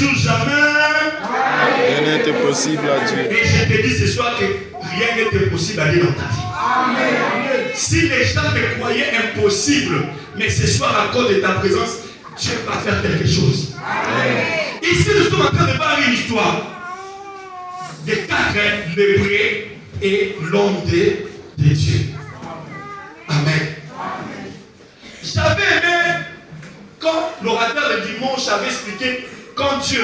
sur jamais. Rien n'était possible à Dieu. Et je te dis ce soir que rien n'était possible à Dieu dans ta vie. Amen. Si les gens te croyaient impossible, mais ce soir, à cause de ta présence, Dieu va faire quelque chose. Amen. Ici, nous sommes en train de voir une histoire de 4 lépreux et l'homme de Dieu. Amen. J'avais aimé quand l'orateur de dimanche avait expliqué quand Dieu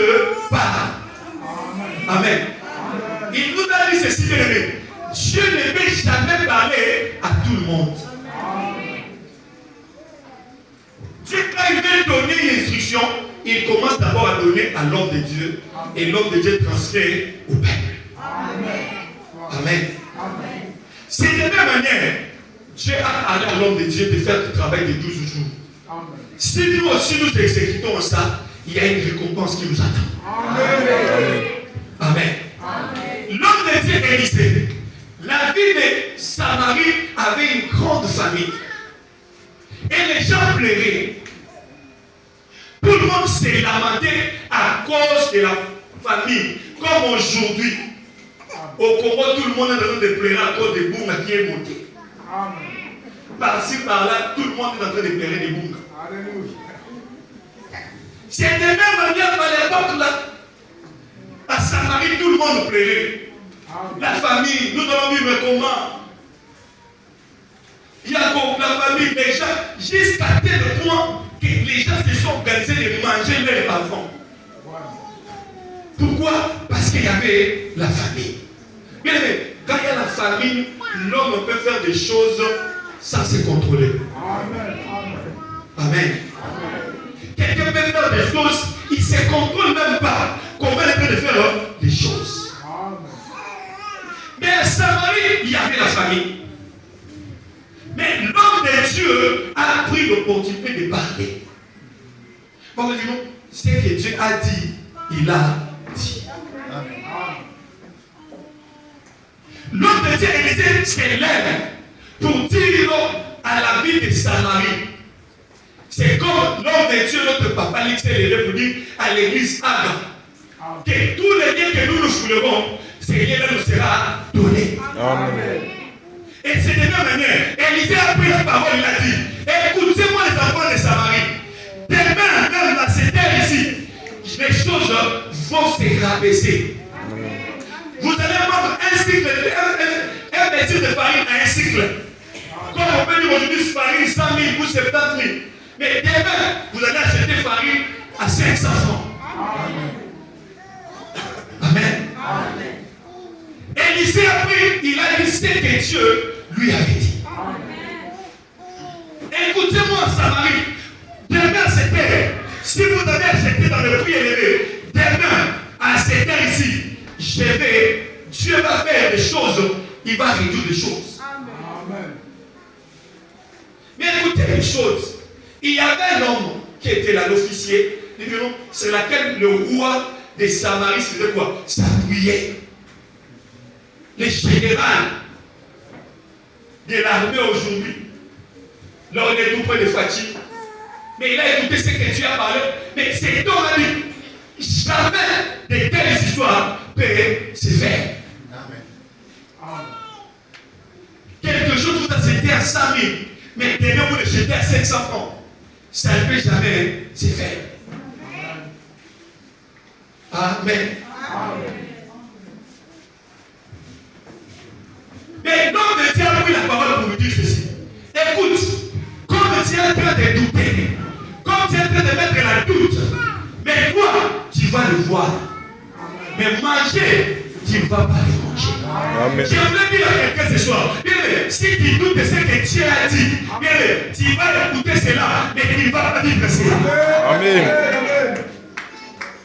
parle. Amen. Il nous a dit ceci, bien aimé. Dieu ne peut jamais parler à tout le monde. Dieu, quand il veut donner une instruction, il commence d'abord à donner à l'homme de Dieu. Et l'homme de Dieu transfère au peuple. Amen. C'est de la même manière. Dieu a parlé à l'homme de Dieu de faire le travail de 12 jours. Si nous aussi nous exécutons ça, il y a une récompense qui nous attend. Amen. L'homme de Dieu Élisée, la ville de Samarie avait une grande famille. Et les gens pleuraient. Tout le monde s'est lamenté à cause de la famille. Comme aujourd'hui, au Congo, tout le monde est en train de pleurer à cause de Bunga qui est monté. Par-ci, par-là, tout le monde est en train de pleurer de Bunga. C'est de même manière à l'époque là. À Samarie, tout le monde pleurait. La famille, nous allons vivre comment? Jacob, la famille, les gens, jusqu'à tel point que les gens se sont organisés de manger leurs enfants. Pourquoi? Parce qu'il y avait la famille. Bien aimé, quand il y a la famille, l'homme peut faire des choses sans se contrôler. Amen. Quelqu'un peut faire des choses, il ne se contrôle même pas comment il peut faire des choses. Mais à Samarie, il y avait la famille. Mais l'homme de Dieu a pris l'opportunité de parler. Bon, disons, ce que Dieu a dit, il a dit. L'homme de Dieu, Élisée, s'élève pour dire à la ville de Samarie. C'est comme l'homme de Dieu, notre papa, il s'est levé pour dire à l'église Aga que tous les liens que nous soulevons, ces liens-là nous sera donné. Amen. Et c'est de la même manière, Élisée a pris la parole, il a dit, écoutez-moi les enfants de Samarie, demain, même dans cette terre ici, les choses vont se rabaisser. Vous allez avoir un cycle, un mesure de farine à un cycle. Comme on peut dire aujourd'hui, farine 100 000 ou 70 000. Mais demain, vous allez acheter farine à 500 francs. Amen. Élisée a pris, il a dit ce que Dieu lui avait dit. Écoutez-moi, Samarie. Demain, cette terre, si vous avez acheté dans le prix élevé, demain, à cette terre ici, Dieu va faire des choses, il va réduire des choses. Amen. Mais écoutez une chose, il y avait un homme qui était là, l'officier, c'est laquelle le roi des Samaris faisait quoi? S'appuyait. Les généraux de l'armée aujourd'hui, là on est tout près de Fatih, mais il a écouté ce que Dieu a parlé, mais cet homme a dit, jamais de telles histoires peuvent se faire. Amen. Quelque chose vous a jeté à 100 000, mais demain vous le jetez à 700 francs. Ça ne peut jamais se faire. Amen. Amen. Mais l'homme de Dieu a pris la parole pour vous dire ceci. Écoute, comme tu es en train de douter, comme tu es en train de mettre la doute, mais toi, tu vas le voir. Mais manger, tu ne vas pas le manger. Amen. Je voulais dire à quelqu'un ce soir, si tu doutes de ce que Dieu a dit, tu vas écouter cela, mais tu ne vas pas vivre cela. Amen.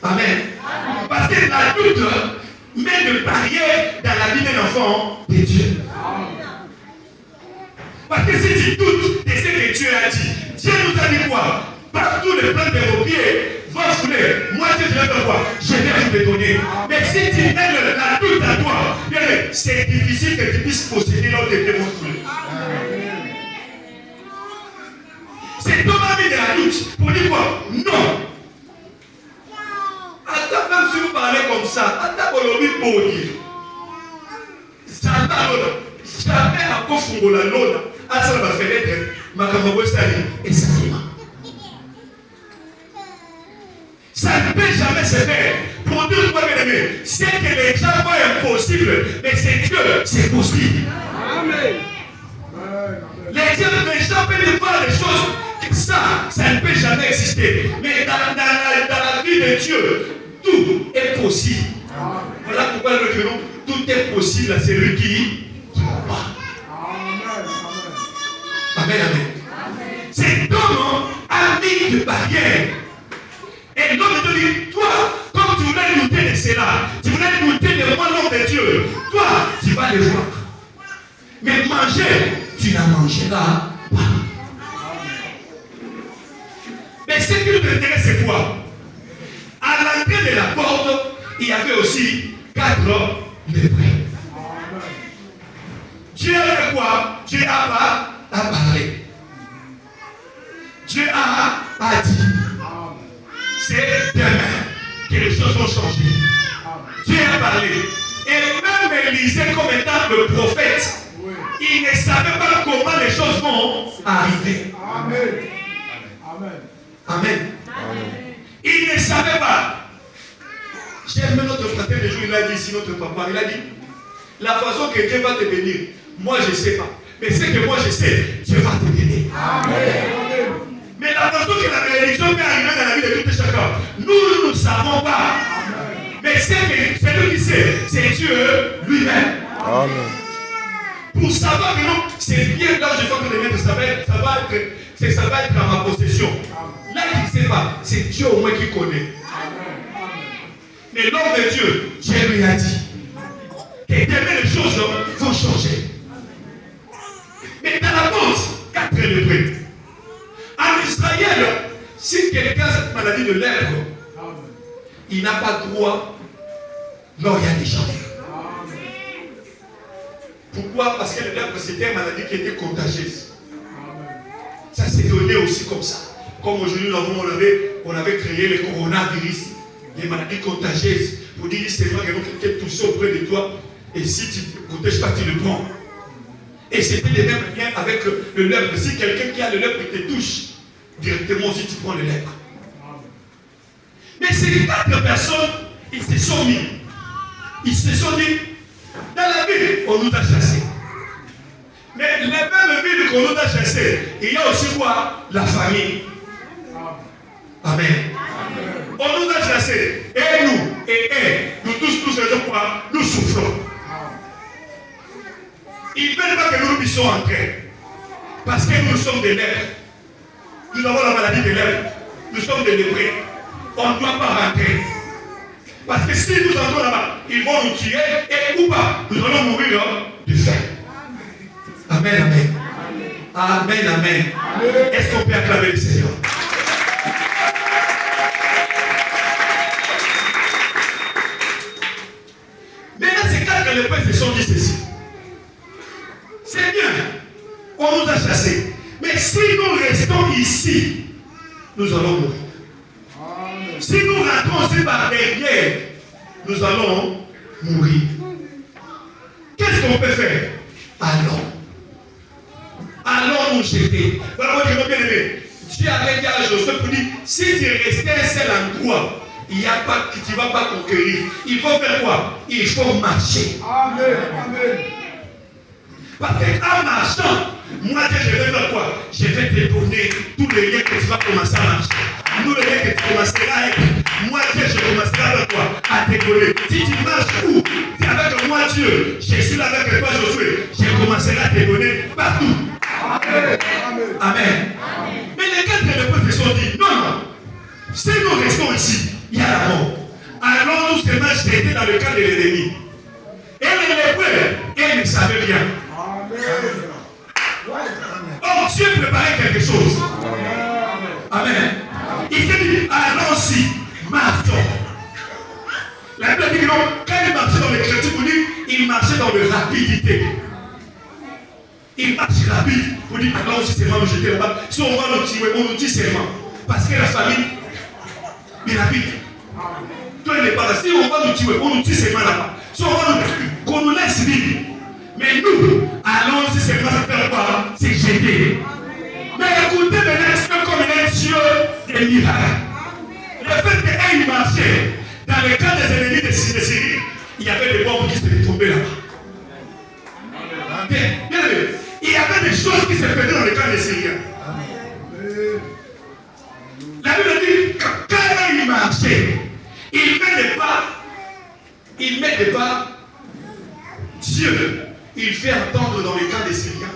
Amen. Parce que la doute met de barrières dans la vie d'un enfant de Dieu. Parce que si tu doutes de ce que Dieu a dit, Dieu nous a dit quoi? Partout les plans de vos pieds vont fouler. Moi, Dieu, je vais faire quoi? Je vais vous le donner. Mais si tu mets la doute à toi, c'est difficile que tu puisses posséder l'autre de tes fouler. C'est Thomas mis de la doute pour dire quoi? Non. comme ça. Jamais à confondre la lune. À ça, la fenêtre, ma camarade et ça ça ne peut jamais se faire. Pour Dieu, bien aimé, c'est que les gens voient impossible, mais c'est Dieu, c'est possible. Amen. Les gens peuvent voir les choses, ça ne peut jamais exister. Mais dans la vie de Dieu, tout est possible. Voilà pourquoi nous disons, tout est possible à celui qui croit. Amen, amen. C'est l'homme ami de barrière. Et l'homme te dit, toi, comme tu voulais douter de cela, tu voulais douter de moi, l'homme de Dieu, toi, tu vas le voir. Mais manger, tu n'en mangeras pas. Mais ce qui nous intéresse, c'est quoi? À l'entrée de la porte, il y avait aussi 4 lépreux. Dieu a fait quoi? Dieu a parlé. Dieu a dit. C'est demain que les choses vont changer. Dieu a parlé. Et même Élisée, comme étant le prophète, il ne savait pas comment les choses vont arriver. Amen. Amen. Amen. Il ne savait pas. J'aime notre frère le jour, il a dit ici, notre papa, il a dit, la façon que Dieu va te bénir, moi je ne sais pas. Mais ce que moi je sais, Dieu va te bénir. Amen. Mais la façon que la bénédiction peut arriver dans la vie de tout et chacun, nous ne savons pas. Mais celui qui sait, c'est Dieu lui-même. Amen. Pour savoir que non, c'est bien là où je vois que le ça va être dans ma possession. Là, il ne sait pas, c'est Dieu au moins qui connaît. Mais l'homme de Dieu, Dieu lui a dit que demain les choses vont changer. Mais dans la porte, 4 lépreux. En Israël, si quelqu'un a cette maladie de lèpre, il n'a pas droit là où il y a des gens. Pourquoi? Parce que le lèpre, c'était une maladie qui était contagieuse. Ça s'est donné aussi comme ça. Comme aujourd'hui, on avait créé le coronavirus, les maladies contagieuses, pour dire seulement que quelqu'un tousse auprès de toi, et si tu ne protèges pas, tu le prends. Et c'était le même lien avec le lèpre. Si quelqu'un qui a le lèpre te touche, directement aussi tu prends le lèpre. Mais ces 4 personnes, ils se sont mis. Ils se sont dit, dans la ville, on nous a chassés. Mais les mêmes villes qu'on nous a chassés, il y a aussi quoi? La famille. Amen. On nous a chassés. Et nous, nous tous faisons quoi? Nous souffrons. Ils ne veulent pas que nous puissions entrer. Parce que nous sommes des lèpres. Nous avons la maladie des lèpres. Nous sommes des lépreux. On ne doit pas rentrer. Parce que si nous entrons là-bas, ils vont nous tuer et ou pas, nous allons mourir de faim. Amen, amen. Amen, amen. Est-ce qu'on peut acclamer le Seigneur? Maintenant, ces 4 lépreux se sont dit ceci. C'est bien, on nous a chassés. Mais si nous restons ici, nous allons mourir. Si nous rentrons aussi par derrière, nous allons mourir. Qu'est-ce qu'on peut faire? Allons nous jeter. Voilà moi je veux bien aimer. Dieu avait dit à Josué pour dire, si tu restes un seul endroit, il n'y a pas que tu ne vas pas conquérir. Il faut faire quoi? Il faut marcher. Amen. Amen. Parce qu'en marchant, moi je vais faire quoi? Je vais te donner tous les liens que tu vas commencer à marcher. Tous les liens que tu commenceras à être. Moi Dieu, je commencerai avec toi à te donner. Si tu marches où? Tu es avec moi Dieu. Je suis là avec toi Josué. Je commencerai à te donner partout. Amen. Amen. Amen. Mais les 4 lépreux se sont dit, non. Si nous restons ici, il y a la mort. Allons nous seulement jeter dans le camp de l'ennemi. Et les lépreux, ils ne savaient rien. Oh, Dieu préparait quelque chose. Amen. Il s'est dit, allons-y, marchons. La Bible dit que quand il marchait dans l'écriture, pour dire, il marchait dans la rapidité. Il marche rapide pour dire, allons-y seulement nous jeter là-bas. Si on va nous tuer, on nous tue seulement. Parce que la famille est rapide. Toi, il n'est pas là. Si on va nous tuer, on nous tue seulement là-bas. Si on va nous tuer, qu'on nous laisse vivre. Mais nous, allons, si c'est pas faire quoi, c'est jeter. Mais écoutez, maintenant, comme il est Dieu des miracles. Le fait qu'il marchait dans le camp des ennemis de Syrie, il y avait des bombes qui se tombaient là-bas. Il y avait des choses qui se faisaient dans le camp des Syriens. La Bible dit que quand il marchait, il met des pas, Dieu, il fait entendre dans le camp des Syriens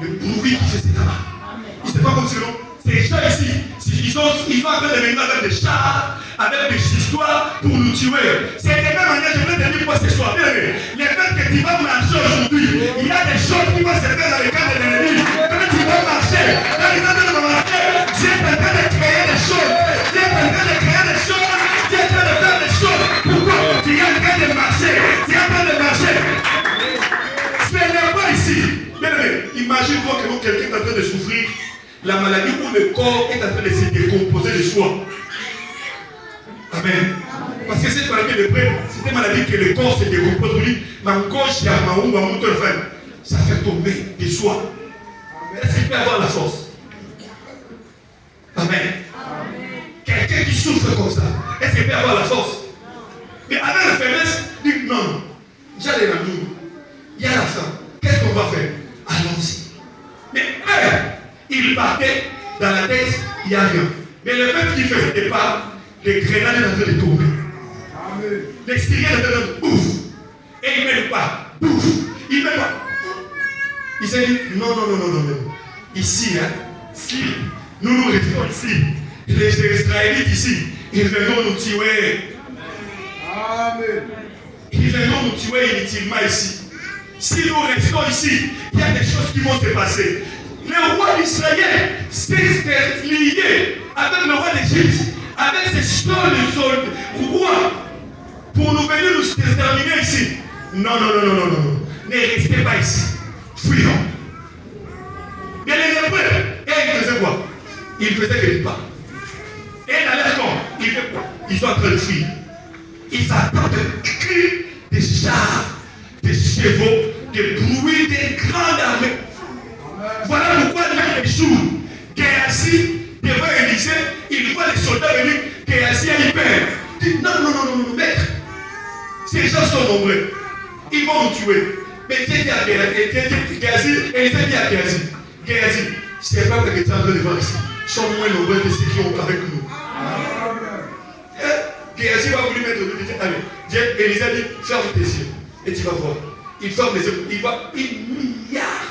le bruit qui faisait là-bas. Il ne sait pas comme si non. Ces gens ici, ils sont en train de venir avec des chars, avec des histoires pour nous tuer. C'est de la même manière, je voulais te dire quoi ce soir. Le fait que tu vas marcher aujourd'hui, il y a des choses qui vont se faire dans le camp de l'ennemi. Quand tu vas marcher, quand ils sont en train de marcher, Dieu est en train de créer des choses. Dieu est en train de créer des choses. Dieu est en train de faire des choses. Pourquoi? Tu es en train de marcher. Tu es en train de marcher. Ce n'est pas ici. Imagine-toi que quelqu'un est en train de souffrir. La maladie où le corps est en train de se décomposer de soi. Amen. Parce que cette maladie de près, c'est une maladie que le corps se décompose. Lui, ma gauche, ça fait tomber de soi. Est-ce qu'il peut avoir la force? Amen. Quelqu'un qui souffre comme ça, est-ce qu'il peut avoir la force? Mais avec la faiblesse, dit non, j'allais dans nous. Il y a la faim. Qu'est-ce qu'on va faire? Allons-y. Mais il partait dans la tête, il n'y a rien. Mais le fait qu'il faisait des pas, les grenades étaient en train de tomber. Les Syriens étaient en train de bouffe. Et il ne met pas. Bouffe. Il ne met pas. Il s'est dit non. Ici, si nous restons ici, les Israélites ici, ils viendront nous tuer. Amen. Ils viendront nous tuer inutilement ici. Si nous restons ici, il y a des choses qui vont se passer. Le roi d'Israël s'est lié avec le roi d'Égypte, avec ses rois, pour nous venir nous exterminer ici. Non. Ne restez pas ici. Fuyons. Mais les Hébreux, ils faisaient quoi? Ils faisaient des pas. Et dans leur camp, ils faisaient quoi? Ils sont en train de fuir. Ils attendent des cris, des chars, des chevaux, des bruits, des grandes armées. Voilà pourquoi dans les jours, Géasi, devant Élysée, il voit les soldats venir, Géasi a eu peur. Il dit non, maître. Ces gens sont nombreux. Ils vont nous tuer. Mais Dieu dit à Géasi, Élysée dit à Géasi, c'est pas que tu es en train de voir ici. Ils sont moins nombreux que ceux qui ont avec nous. Géasi va vouloir mettre le dit, allez, Élysée dit, ferme tes yeux. Et tu vas voir. Il ferme les yeux. Il voit 1 milliard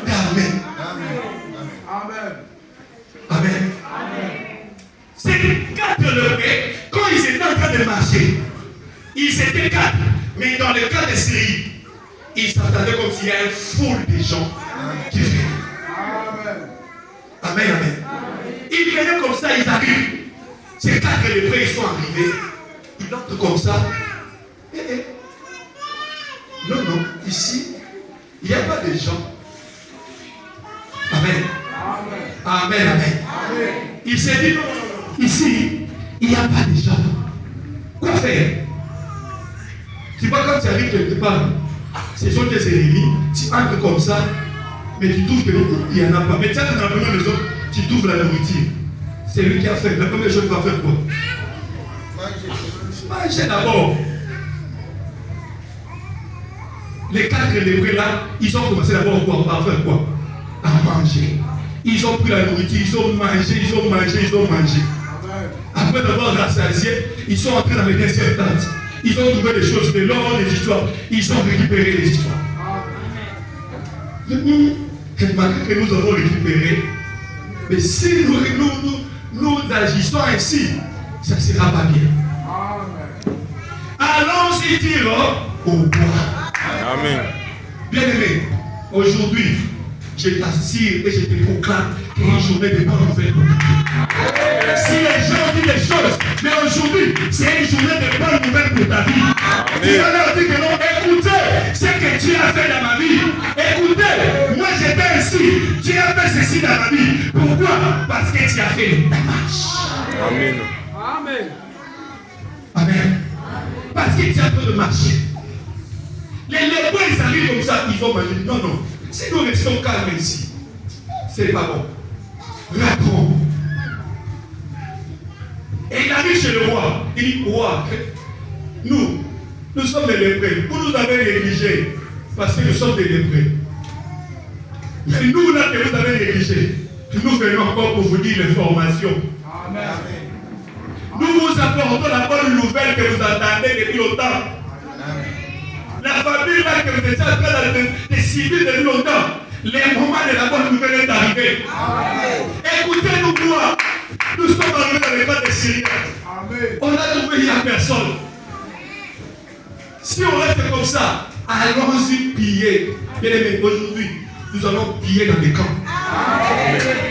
d'Amen. Amen. Ces 4 levés, quand ils étaient en train de marcher, ils étaient 4. Mais dans le cas de Syrie, ils s'attendaient comme s'il y avait une foule de gens qui venaient. Amen. Ils venaient comme ça, ils arrivent. Ces 4 levés, ils sont arrivés. Ils entrent comme ça. Non, ici, il n'y a pas de gens. Amen. Il s'est dit, ici, il n'y a pas de gens. Quoi faire? Tu vois, quand tu arrives quelque part, ce sont tes ennemis, tu entres comme ça, mais tu trouves qu'il n'y en a pas. Mais tu entres dans la première maison, tu trouves la nourriture. C'est lui qui a fait. La première chose, il va faire quoi? Manger d'abord. Les 4 lépreux là, ils ont commencé d'abord à faire quoi? À manger. Ils ont pris la nourriture, ils ont mangé. Après d'avoir rassasié, ils sont entrés dans les dernières tentes. Ils ont trouvé des choses, de l'or, des histoires. Ils ont récupéré les histoires. Malgré que nous avons récupéré, mais si nous agissons ainsi, ça ne sera pas bien. Allons-y dire au roi. Amen. Bien-aimé, aujourd'hui, je t'assure et je te proclame qu'il y a une journée de bonnes nouvelles pour toi. Si les gens disent des choses, mais aujourd'hui, c'est une journée de bonnes nouvelles pour ta vie. Tu vas leur dire que non, écoutez ce que Dieu a fait dans ma vie. Écoutez, moi j'étais ainsi, Dieu a fait ceci dans ma vie. Pourquoi? Parce que tu as fait ta marche. Amen. que tu es en train de marcher. Les lépreux, ils arrivent comme ça, ils vont manger. Non, non. Si nous restons calmes ici, ce n'est pas bon. Rentrons. Et il arrive chez le roi. Il dit, roi, nous sommes des lépreux. Vous nous avez négligés parce que nous sommes des lépreux. Mais nous, là que vous avez négligé, nous venons encore pour vous dire l'information. Amen. Nous vous apportons la bonne nouvelle que vous attendez depuis longtemps. Amen. La famille là que vous étiez en train de cibler depuis longtemps, le moment de la bonne nouvelle est arrivé. Écoutez-nous, moi. Nous sommes arrivés dans les cas de Syrie. On a trouvé il n'y a personne. Si on reste comme ça, allons-y piller. Bien aimé, aujourd'hui, nous allons piller dans les camps.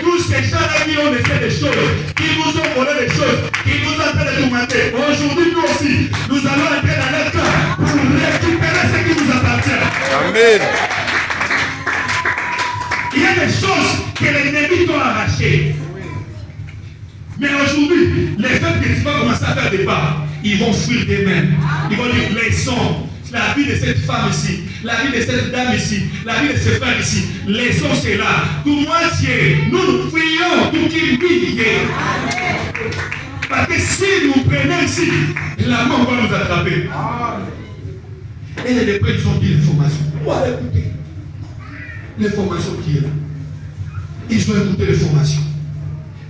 Tous ces gens-là qui ont laissé des choses, qui nous ont volé des choses, qui nous ont en train de tourmenter. Aujourd'hui, nous aussi, nous allons entrer dans leur camp pour récupérer ce qui nous appartient. Amen. Il y a des choses que l'ennemi t'a arrachées. Mais aujourd'hui, les gens que tu vas commencer à faire des pas, ils vont fuir d'eux-mêmes. Ils vont dire, laissons la vie de cette femme ici, la vie de cette dame ici, la vie de ce frère ici. Laissons cela. Tout moitié, nous prions tout qui brille. Parce que si nous prenons ici, la mort va nous attraper. Et les lépreux, ils ont dit l'information. Voilà, écoutez. L'information qui est là. Ils ont écouté l'information.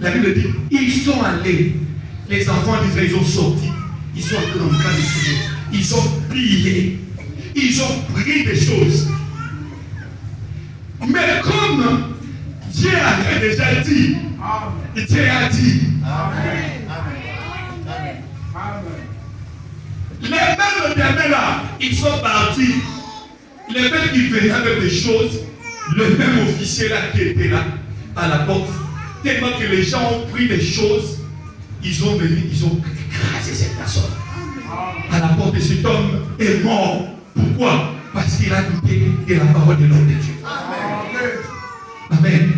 La Bible dit, ils sont allés. Les enfants d'Israël, ils ont sorti. Ils sont entrés dans le camp de Syrie. Ils ont plié. Ils ont pris des choses. Mais comme Dieu avait déjà dit, Dieu a dit. Les mêmes derniers là, ils sont partis. Les mêmes qui venaient avec des choses, le même officier là qui était là, à la porte. Tellement que les gens ont pris des choses, ils ont venu, ils ont écrasé cette personne. À la porte de cet homme est mort. Pourquoi? Parce qu'il a douté de la parole de l'homme de Dieu. Amen.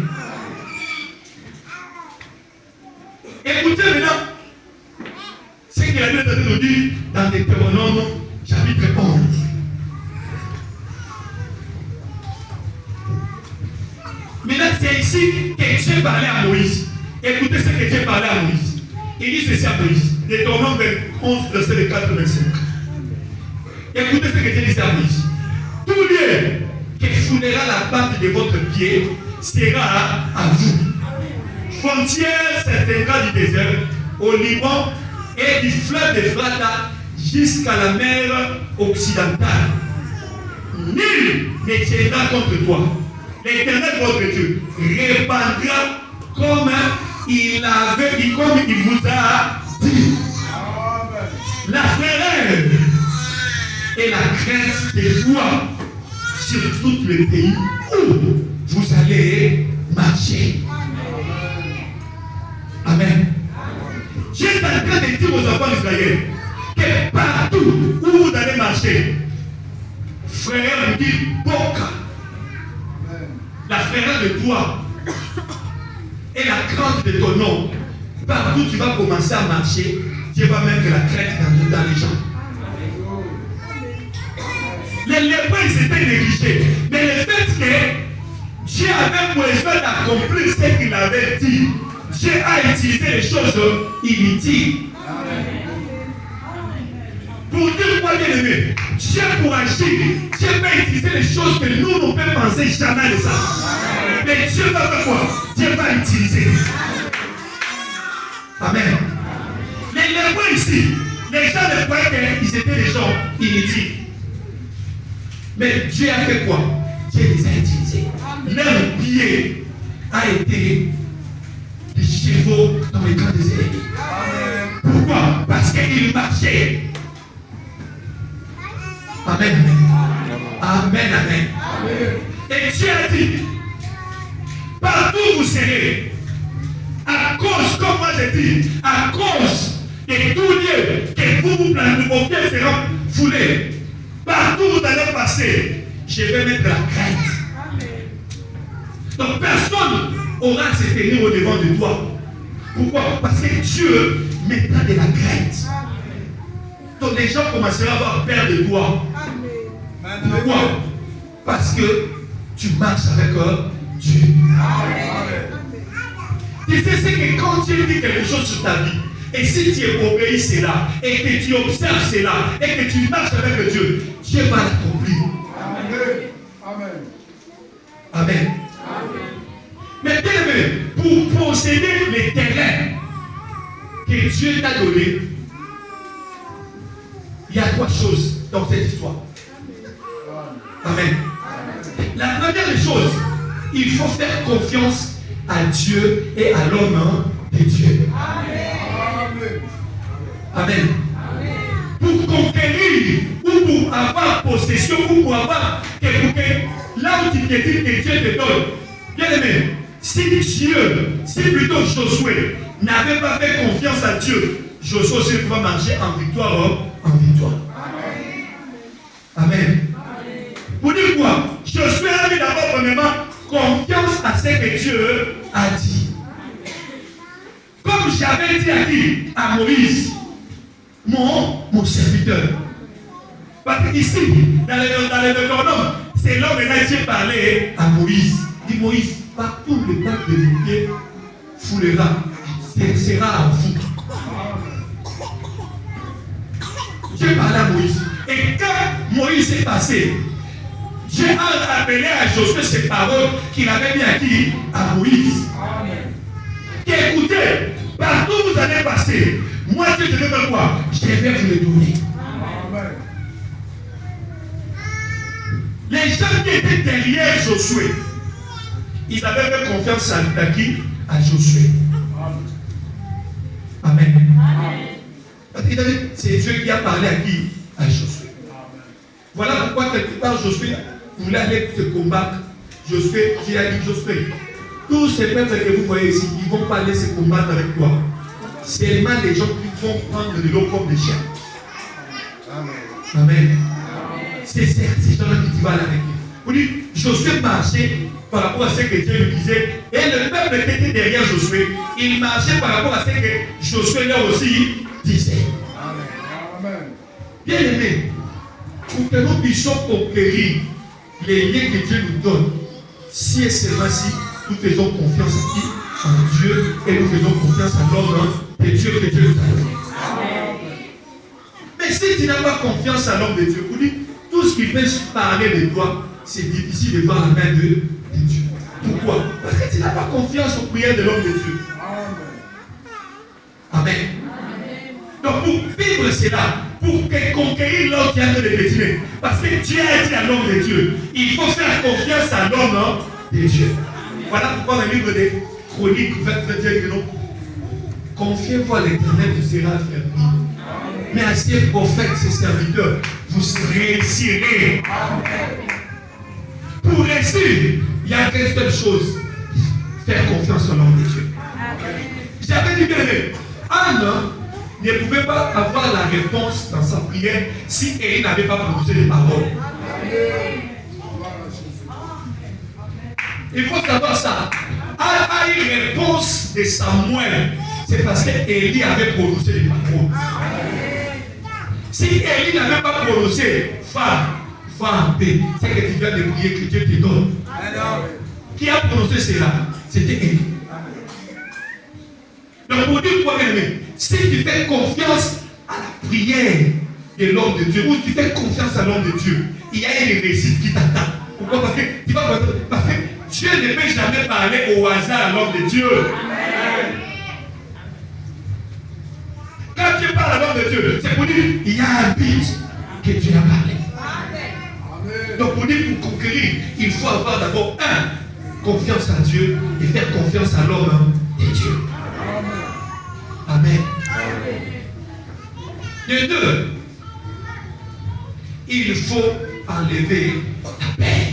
Écoutez maintenant ce qu'il a dit de nous dire dans Deutéronome chapitre 11. Maintenant, c'est ici que Dieu parlait à Moïse. Écoutez ce que Dieu parlait à Moïse. Il dit ceci à Moïse. Deutéronome 11, verset 4 25. Écoutez ce que Dieu dit à Moïse. Tout lieu qui foulera la plante de votre pied sera à vous. Frontière s'étendra du désert au Liban et du fleuve d'Ephrata jusqu'à la mer occidentale. Nul ne tiendra contre toi. L'Éternel votre Dieu répandra comme il vous a dit. La frayeur et la crainte de toi sur tout le pays où vous allez marcher. Amen. Dieu est en train de dire aux enfants d'Israël que partout où vous allez marcher, frère vous dit Boka. La frayeur de toi et la crainte de ton nom, partout tu vas commencer à marcher, Dieu va mettre la crainte dans les gens. Les lépreux, ils étaient négligés. Mais le fait que Dieu avait pour effet d'accomplir ce qu'il avait dit, Dieu a utilisé les choses inutiles. Pour dire quoi, bien aimé, Dieu pour agir, Dieu va utiliser les choses que nous ne pouvons penser jamais de ça. Mais Dieu va faire quoi? Dieu va utiliser. Amen. Les lépreux ici, les gens ne croyaient qu'ils étaient des gens inutiles. Mais Dieu a fait quoi? Dieu les a utilisés. Leur pied a été des chevaux dans les camps des ennemis. Pourquoi? Parce qu'ils marchaient. Amen, amen. Amen, amen. Et Dieu a dit, partout vous serez, à cause, comme moi j'ai dit, à cause de tout lieu que vous plantez, vos pieds seront foulés. Partout où vous allez passer, je vais mettre la crainte. Donc personne aura à se tenir au devant de toi. Pourquoi? Parce que Dieu mettra de la crainte. Donc Donc les gens commenceront à avoir peur de toi. Pourquoi? Parce que tu marches avec Dieu. Tu sais, c'est que quand Dieu dit quelque chose sur ta vie, et si tu obéis cela, et que tu observes cela, et que tu marches avec Dieu, Dieu va l'accomplir. Amen. Amen. Mais bien aimé, pour posséder les terrains que Dieu t'a donnés, il y a trois choses dans cette histoire. Amen. La première des choses, il faut faire confiance à Dieu et à l'homme de Dieu. Amen. Pour conquérir ou pour avoir possession ou pour avoir là où tu te dis que Dieu te donne. Bien aimé, si plutôt Josué n'avait pas fait confiance à Dieu, Josué aussi pouvait marcher en victoire. Amen. Pour dire quoi? Josué a mis d'abord premièrement confiance à ce que Dieu a dit. Comme j'avais dit à qui? À Moïse, mon serviteur. Parce qu'ici, dans le Deutéronome, c'est l'homme qui Dieu parlait à Moïse. Il dit Moïse, partout le peuple de l'Éthiopie foulera, sera en fou. Dieu parlait à Moïse. Et quand Moïse est passé, Dieu a appelé à Josué ces paroles qu'il avait dit à qui? À Moïse. Écoutez, partout où vous allez passer, moi Dieu te donne quoi? Je vais vous le donner. Amen. Les gens qui étaient derrière Josué, ils avaient fait confiance à qui? À Josué. Amen. Parce qu'il a dit, c'est Dieu qui a parlé à qui? À Josué. Voilà pourquoi quelque part Josué voulait aller se combattre. Josué, qui a dit Josué, tous ces peuples que vous voyez ici, ils ne vont pas aller se combattre avec toi. Seulement les gens qui vont prendre de l'eau comme des chiens. Amen. Amen. C'est ces gens-là qui vont aller avec lui. Vous dites, Josué marchait par rapport à ce que Dieu lui disait. Et le peuple qui était derrière Josué, il marchait par rapport à ce que Josué là aussi disait. Amen. Bien aimé, pour que nous puissions conquérir les liens que Dieu nous donne, si et seulement si nous faisons confiance à qui? En Dieu, et nous faisons confiance à l'homme de Dieu que Dieu nous a donné. Mais si tu n'as pas confiance à l'homme de Dieu, vous dites, tout ce qui peut parler de toi, c'est difficile de voir la main de Dieu. Pourquoi? Parce que tu n'as pas confiance aux prières de l'homme de Dieu. Amen. Donc pour vivre cela, pour conquérir l'homme qui a de destiné, parce que Dieu a dit à l'homme de Dieu, il faut faire confiance à l'homme de Dieu. Voilà pourquoi dans le livre des Chroniques, 23 dit non. Confiez-vous à l'Éternel, vous serez affermi. Mais à ces prophètes, ces serviteurs, vous réussirez. Pour réussir, il y a qu'une seule chose, faire confiance à l'homme de Dieu. J'avais dit bien, Anne ne pouvait pas avoir la réponse dans sa prière si Élie n'avait pas prononcé les paroles. Il faut savoir ça. Anne a eu réponse de Samuel. C'est parce qu'Élie avait prononcé les paroles. Si Élie n'avait pas prononcé, va en paix. C'est que tu viens de prier que Dieu te donne. Qui a prononcé cela? C'était Élie. Donc pour dire quoi, bien aimé, si tu fais confiance à la prière de l'homme de Dieu, ou tu fais confiance à l'homme de Dieu, il y a une réussite qui t'attend. Pourquoi? Parce que Dieu ne peut jamais parler au hasard à l'homme de Dieu. Quand Dieu parle à l'homme de Dieu, c'est pour dire il y a un but que Dieu a parlé. Donc pour dire, pour conquérir, il faut avoir d'abord confiance à Dieu et faire confiance à l'homme de Dieu. Amen. De deux, il faut enlever ta peur.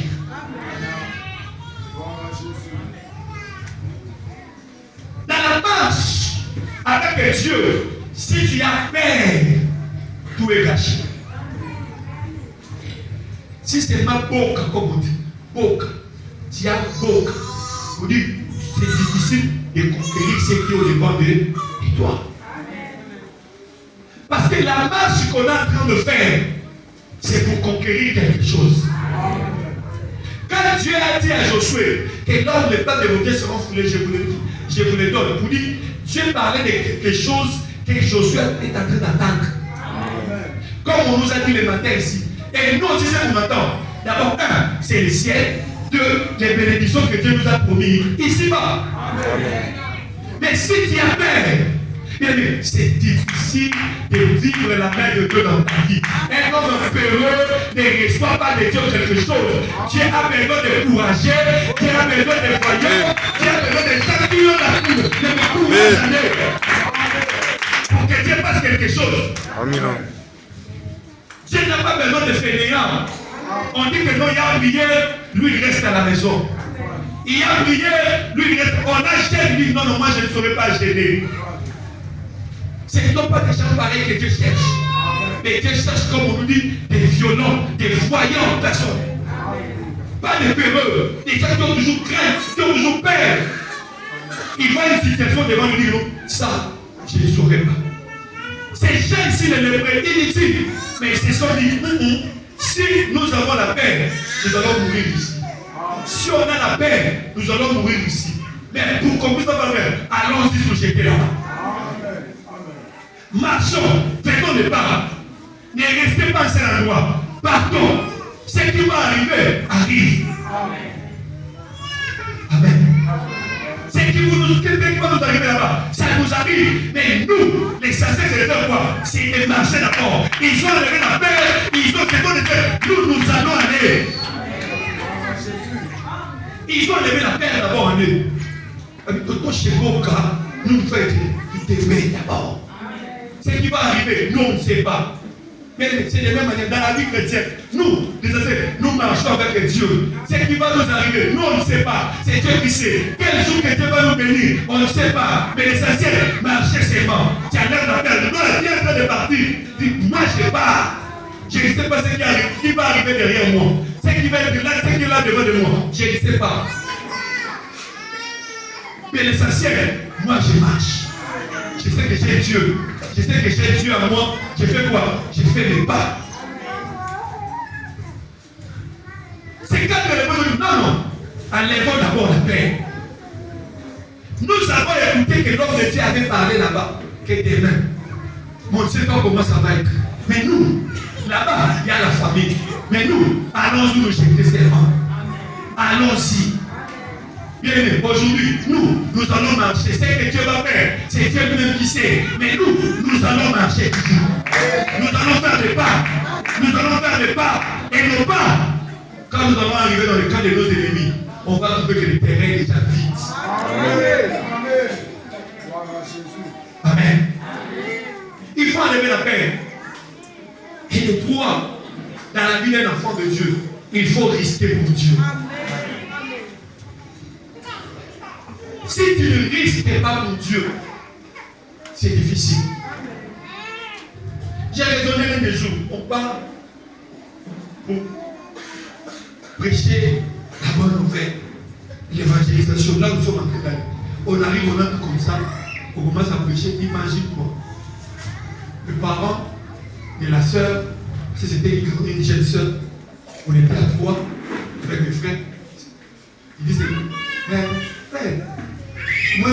Dans la marche avec Dieu, si tu as peur, tout est gâché. Si c'est ma boca, comme on dit, boca, tu as boca, vous dites, c'est difficile de conquérir ce qui est au devant de toi. Parce que que la marche qu'on est en train de faire, c'est pour conquérir quelque chose. Quand Dieu a dit à Josué que l'homme les pas de vos pieds seront foulés, je vous les donne. Pour dire, Dieu parlait de quelque chose que Josué est en train d'attendre. Comme on nous a dit le matin ici. Et nous aussi, c'est pour maintenant. D'abord, un, c'est le ciel. Deux, les bénédictions que Dieu nous a promis ici-bas. Mais si tu as peur, c'est difficile de vivre la main de Dieu dans ta vie. Un homme peureux ne reçoit pas de Dieu quelque chose. Tu as besoin de courageux, tu as besoin de voyants, tu as besoin de champions de courage pour que Dieu fasse quelque chose. Amen. Dieu n'a pas besoin de fainéants. On dit que non, il a prié, lui il reste à la maison. Il a prié, lui il reste. On a gêné, lui, non, moi je ne saurais pas gêner. Ce ne sont pas des gens pareils que Dieu cherche. Mais Dieu cherche, comme on nous dit, des violents, des voyants personnes. Pas des peureux, des gens qui ont toujours crainte, qui ont toujours peur. Ils voient une situation devant nous dire, ça, je ne saurais pas. Ces gens ici ne le prennent inutile. Mais ils se sont dit, si nous avons la paix, nous allons mourir ici. Si on a la paix, nous allons mourir ici. Mais pour qu'on puisse pas faire, allons-y nous jeter là-bas. Marchons, faisons des pas. Ne restez pas à cet endroit. Partons. Ce qui va arriver, arrive. Amen. Ce qui va nous arriver là-bas, ça nous arrive. Mais nous, les saints, c'est de faire quoi? C'est de marcher d'abord. Ils ont enlevé la paix, ils ont fait de faire. Nous allons aller. Ils ont enlevé la paix d'abord en eux. Quand chez Boka, nous faisons t'aimer d'abord. Ce qui va arriver, nous on ne sait pas. Mais c'est de la même manière, dans la vie chrétienne, nous, les ancêtres, nous marchons avec Dieu. Ce qui va nous arriver, nous on ne sait pas. C'est Dieu qui sait. Quel jour que Dieu va nous bénir, on ne sait pas. Mais l'essentiel, marcher seulement. Tu as l'air d'appel. Toi, tu es en train de partir. Dis, moi je pars. Je ne sais pas ce qui arrive, qui va arriver derrière moi. Ce qui va être là, ce qui est là devant de moi. Je ne sais pas. Mais l'essentiel, moi je marche. Je sais que j'ai Dieu. Je sais que j'ai Dieu à moi. Je fais quoi? Je fais mes pas. C'est quand le monde dit non. Enlevons d'abord la paix. Nous avons écouté que l'homme de Dieu avait parlé là-bas. Que demain, on ne sait pas comment ça va être. Mais nous, là-bas, il y a la famille. Mais nous, allons-y nous jeter seulement. Allons-y. Bien aimé, aujourd'hui, nous allons marcher. C'est ce que Dieu va faire. C'est Dieu lui-même qui sait. Mais nous allons marcher. Nous allons faire des pas. Nous allons faire des pas. Et nos pas, quand nous allons arriver dans le camp de nos ennemis, on va trouver que le terrain est déjà vide. Amen. Il faut enlever la paix. Et le droit, dans la vie d'un enfant de Dieu, il faut risquer pour Dieu. Si tu ne risques pas pour Dieu, c'est difficile. J'ai raisonné l'un des jours. On part pour prêcher la bonne nouvelle, l'évangélisation. Là, nous sommes en train d'aller. On arrive, on entre comme ça, on commence à prêcher. Imagine-toi. Le parent de la sœur, c'était une jeune sœur, on était à trois avec mes frères. Ils disaient, frère, moi,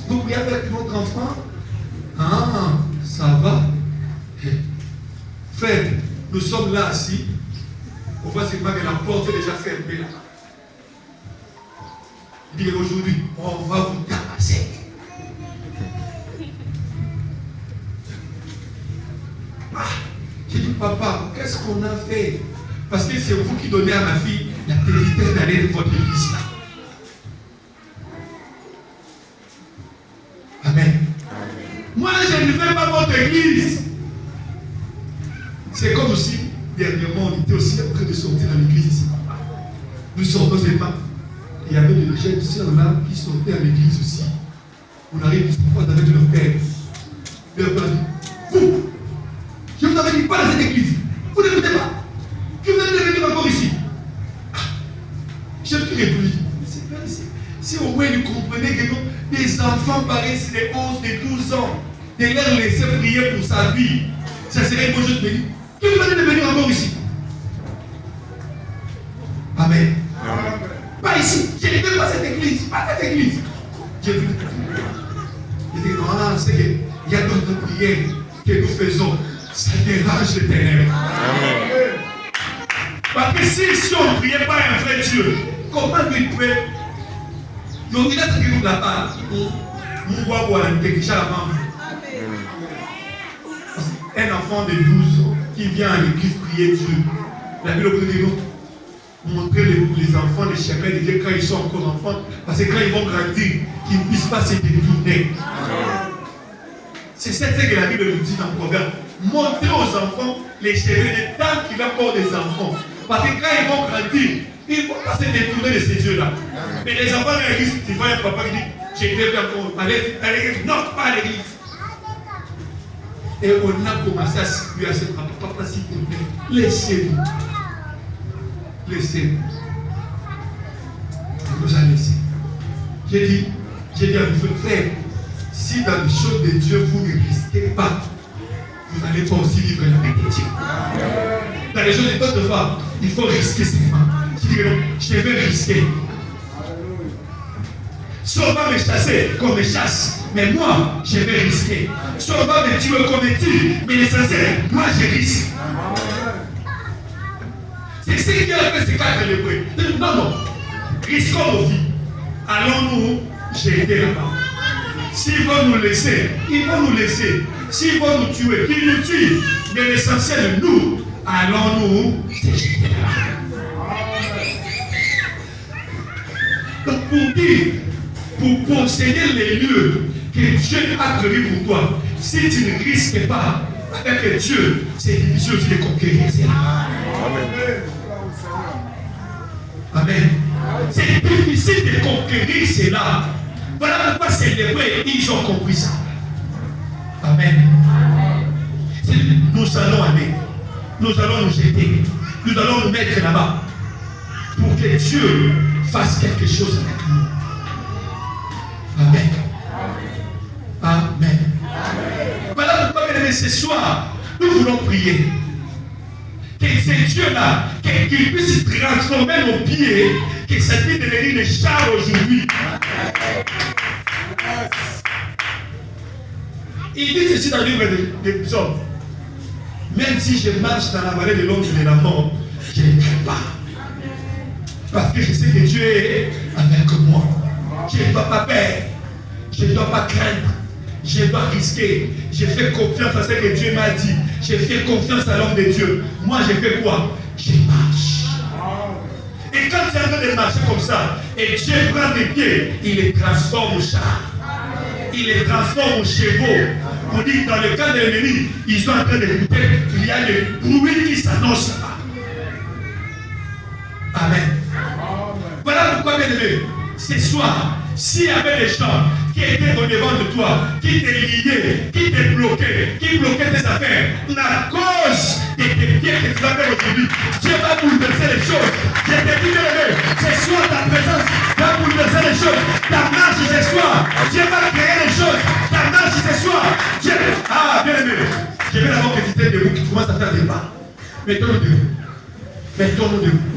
vous priez avec votre enfant? Ah, ça va. Frère, nous sommes là assis. On voit seulement que la porte est déjà fermée là. Il dit aujourd'hui, on va vous tabasser. Ah, j'ai dit, papa, qu'est-ce qu'on a fait? Parce que c'est vous qui donnez à ma fille la pénitence d'aller de votre église là. Amen. Moi, je ne vais pas à votre église. C'est comme si, dernièrement, on était aussi en train de sortir à l'église. Nous sortons seulement. Il y avait des jeunes sœurs là qui sortaient à l'église aussi. On arrive avec leur père. Leur père dit, vous, je vous avais dit pas dans cette église. Vous n'écoutez pas. Que vous allez venir encore ici. Je me suis répondu. Si au moins ils comprenaient que nous, des enfants pareils, c'est des 11, des 12 ans, de leur laisser prier pour sa vie. Ça serait une bonne chose de venir. Qui vous demande de venir encore ici? Amen. Amen. Pas ici. Je ne veux pas cette église. Pas cette église. J'ai vu. Il dit non, c'est qu'il y a d'autres prières que nous faisons. Ça dérange les ténèbres. Amen. Parce que si on ne priait pas un vrai Dieu, comment il peut. Donc il a ce qui nous l'a pas. Nous voyons déjà la main. Un enfant de 12 ans qui vient à l'église prier Dieu. La Bible nous dit nous montrer les enfants les chemins de Dieu quand ils sont encore enfants. Parce que quand ils vont grandir, qu'ils ne puissent pas se détourner. C'est ça que la Bible nous dit dans le proverbe. Montrer aux enfants les chemins de tant qu'il a encore des enfants. Parce que quand ils vont grandir, ils ne vont pas se détourner de ces dieux-là. Mais les enfants de l'église, tu vois un papa qui dit j'ai été encore à l'église. Non, pas à l'église. Et on a commencé à circuler à ce papa, s'il te plaît, laissez-nous. Laissez-nous. Il nous a laissé. J'ai dit à mes frères, si dans les choses de Dieu, vous ne risquez pas, vous n'allez pas aussi vivre la paix de Dieu. Dans les choses de d'autres femmes, il faut risquer ses femmes. Je dis que non, je vais risquer. Si on va me chasser, qu'on me chasse, mais moi, je vais risquer. Si on va me tuer, qu'on me tue, mais l'essentiel, moi, je risque. C'est ce qui a fait ces 4 lépreux. Non, non. Risquons nos vies. Allons-nous jeter là-bas. S'ils vont nous laisser, ils vont nous laisser. S'ils vont nous tuer, qu'ils nous tuent. Mais l'essentiel, nous, allons-nous jeter là-bas. Donc pour dire, pour posséder les lieux que Dieu a prévus pour toi, si tu ne risques pas avec Dieu, c'est difficile de conquérir. Amen. Amen. C'est difficile de conquérir cela. Voilà pourquoi ces lépreux, ils ont compris ça. Amen. Nous allons aller. Nous allons nous jeter. Nous allons nous mettre là-bas. Pour que Dieu fasse quelque chose avec nous. Amen. Amen. Voilà pourquoi, bien aimés, ce soir, nous voulons prier. Que ces dieux-là, qu'ils puissent transformer nos pieds, que cette vie devienne une charge aujourd'hui. Il dit ceci dans le livre des psaumes. Même si je marche dans la vallée de l'ombre de la mort, je ne crains pas. Parce que je sais que Dieu est avec moi. Je ne dois pas peur. Je ne dois pas craindre. Je dois risquer. Je fais confiance à ce que Dieu m'a dit. Je fais confiance à l'homme de Dieu. Moi, je fais quoi? Je marche. Et quand tu es en train de marcher comme ça, et Dieu prend tes pieds, il les transforme au char. Il les transforme aux chevaux. On dit que dans le cas de l'ennemi, ils sont en train d'écouter, il y a des bruits qui s'annoncent là-bas. Amen. Voilà pourquoi, bien aimé, ce soir, s'il y avait des gens qui étaient au-devant de toi, qui te liaient, qui te bloquaient, qui bloquaient tes affaires, la cause de tes pieds que tu vas faire aujourd'hui, Dieu va bouleverser les choses. Je te dis, bien aimé, ce soir, ta présence va bouleverser les choses. Ta marche ce soir, Dieu va créer les choses. Ta marche ce soir, Dieu. Ah, bien aimé, je vais d'abord que tu t'aies debout, qui commence à faire des pas. Mettons-nous debout. Mettons-nous debout.